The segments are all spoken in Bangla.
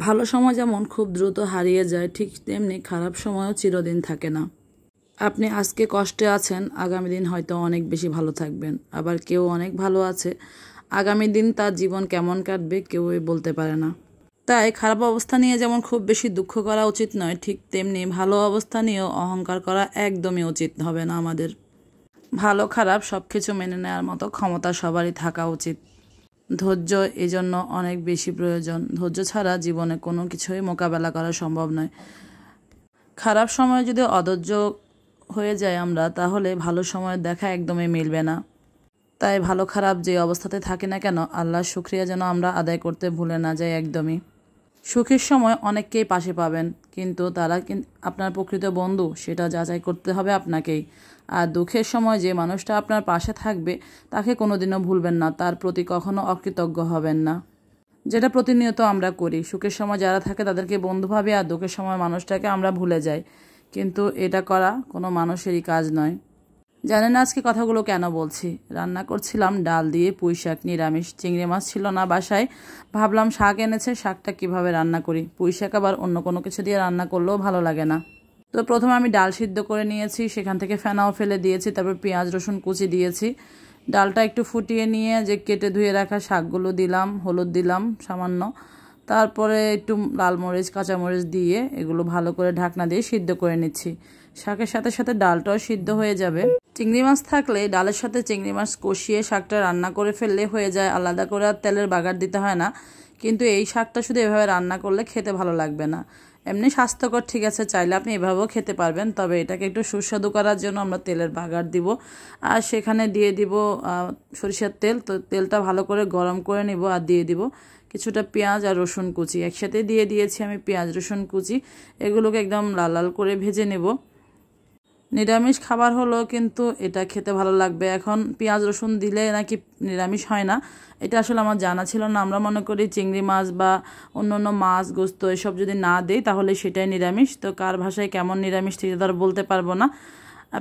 ভালো সময় যেমন খুব দ্রুত হারিয়ে যায়, ঠিক তেমনি খারাপ সময়ও চিরদিন থাকে না। আপনি আজকে কষ্টে আছেন, আগামী দিন হয়তো অনেক বেশি ভালো থাকবেন। আবার কেউ অনেক ভালো আছে, আগামী দিন তার জীবন কেমন কাটবে কেউই বলতে পারে না। তাই খারাপ অবস্থা নিয়ে যেমন খুব বেশি দুঃখ করা উচিত নয়, ঠিক তেমনি ভালো অবস্থা নিয়েও অহংকার করা একদমই উচিত হবে না আমাদের। ভালো খারাপ সব কিছু মেনে নেওয়ার মতো ক্ষমতা সবারই থাকা উচিত। ধৈর্য এজন্য অনেক বেশি প্রয়োজন। ধৈর্য ছাড়া জীবনে কোনো কিছুই মোকাবেলা করা সম্ভব নয়। খারাপ সময় যদি অধৈর্য হয়ে যায় আমরা, তাহলে ভালো সময়ের দেখা একদমই মিলবে না। তাই ভালো খারাপ যে অবস্থাতে থাকি না কেন, আল্লাহর শুকরিয়া যেন আমরা আদায় করতে ভুলে না যাই একদমই। সুখের সময় অনেককেই পাশে পাবেন, কিন্তু তারা আপনার প্রকৃত বন্ধু সেটা যাচাই করতে হবে আপনাকেই। আর দুঃখের সময় যে মানুষটা আপনার পাশে থাকবে তাকে কোনোদিনও ভুলবেন না, তার প্রতি কখনো অকৃতজ্ঞ হবেন না। যেটা প্রতিনিয়ত আমরা করি, সুখের সময় যারা থাকে তাদেরকে বন্ধু ভাবি আর দুঃখের সময় মানুষটাকে আমরা ভুলে যাই, কিন্তু এটা করা কোনো মানুষেরই কাজ নয়। জানেন না আজকে কথাগুলো কেন বলছি? রান্না করছিলাম ডাল দিয়ে পুঁই শাক, নিরামিষ। চিংড়ি মাছ ছিল না বাসায়, ভাবলাম শাক এনেছে, শাকটা কিভাবে রান্না করি। পুঁই শাক আবার অন্য কোনো কিছু দিয়ে রান্না করলেও ভালো লাগে না। তো প্রথমে আমি ডাল সিদ্ধ করে নিয়েছি, সেখান থেকে ফেনাও ফেলে দিয়েছি, তারপর পেঁয়াজ রসুন কুচি দিয়েছি। ডালটা একটু ফুটিয়ে নিয়ে যে কেটে ধুয়ে রাখা শাকগুলো দিলাম, হলুদ দিলাম সামান্য, তারপরে একটু লাল মরিচ কাঁচামরিচ দিয়ে এগুলো ভালো করে ঢাকনা দিয়ে সিদ্ধ করে নিচ্ছি। শাকের সাথে সাথে ডালটাও সিদ্ধ হয়ে যাবে। চিংড়ি মাছ থাকলে ডালের সাথে চিংড়ি মাছ কষিয়ে শাকটা রান্না করে ফেললে হয়ে যায়, আলাদা করে আর তেলের বাগার দিতে হয় না। কিন্তু এই শাকটা শুধু এভাবে রান্না করলে খেতে ভালো লাগবে না। এমনি স্বাস্থ্যকর ঠিক আছে, চাইলে আপনি এভাবেও খেতে পারবেন, তবে এটাকে একটু সুস্বাদু করার জন্য আমরা তেলের বাগার দিব। আর সেখানে দিয়ে দিব সরিষার তেল। তো তেলটা ভালো করে গরম করে নিব আর দিয়ে দিব কিছুটা পেঁয়াজ আর রসুন কুচি। একসাথে দিয়ে দিয়েছি আমি পেঁয়াজ রসুন কুচি। এগুলোকে একদম লাল লাল করে ভেজে নেব। নিরামিষ খাবার হলো, কিন্তু এটা খেতে ভালো লাগবে। এখন পেঁয়াজ রসুন দিলে নাকি নিরামিষ হয় না, এটা আসলে আমার জানা ছিল না। আমরা মনে করি চিংড়ি মাছ বা অন্য অন্য মাছ গোস্ত এসব যদি না দেই তাহলে সেটাই নিরামিষ। তো কার ভাষায় কেমন নিরামিষ ঠিক তার বলতে পারবো না।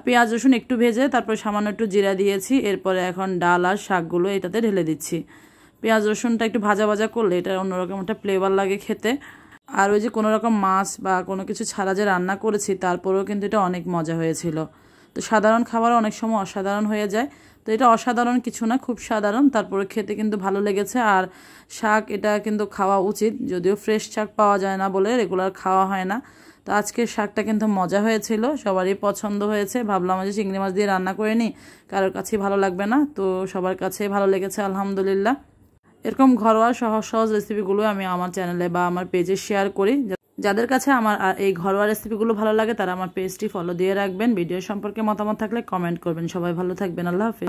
পেঁয়াজ রসুন একটু ভেজে তারপর সামান্য একটু জিরা দিয়েছি। এরপরে এখন ডাল আর শাকগুলো এটাতে ঢেলে দিচ্ছি। পেঁয়াজ রসুনটা একটু ভাজা ভাজা করলে এটা অন্যরকম একটা ফ্লেভার লাগে খেতে। আর ওই যে কোনো রকম মাছ বা কোনো কিছু ছাড়া যে রান্না করেছি, তারপরেও কিন্তু এটা অনেক মজা হয়েছিল। তো সাধারণ খাবার অনেক সময় অসাধারণ হয়ে যায়, তো এটা অসাধারণ কিছু না, খুব সাধারণ, তারপরে খেতে কিন্তু ভালো লেগেছে। আর শাক এটা কিন্তু খাওয়া উচিত, যদিও ফ্রেশ শাক পাওয়া যায় না বলে রেগুলার খাওয়া হয় না। তো আজকের শাকটা কিন্তু মজা হয়েছিল, সবারই পছন্দ হয়েছে। ভাবলাম যে চিংড়ি মাছ দিয়ে রান্না করে নিই, কারোর কাছেই ভালো লাগবে না, তো সবার কাছেই ভালো লেগেছে আলহামদুলিল্লাহ। এরকম ঘরোয়া সহজ সহজ রেসিপিগুলো আমি আমার চ্যানেলে বা আমার পেজে শেয়ার করি। যাদের কাছে আমার এই ঘরোয়া রেসিপিগুলো ভালো লাগে তারা আমার পেজটি ফলো দিয়ে রাখবেন। ভিডিও সম্পর্কে মতামত থাকলে কমেন্ট করবেন। সবাই ভালো থাকবেন। আল্লাহ হাফেজ।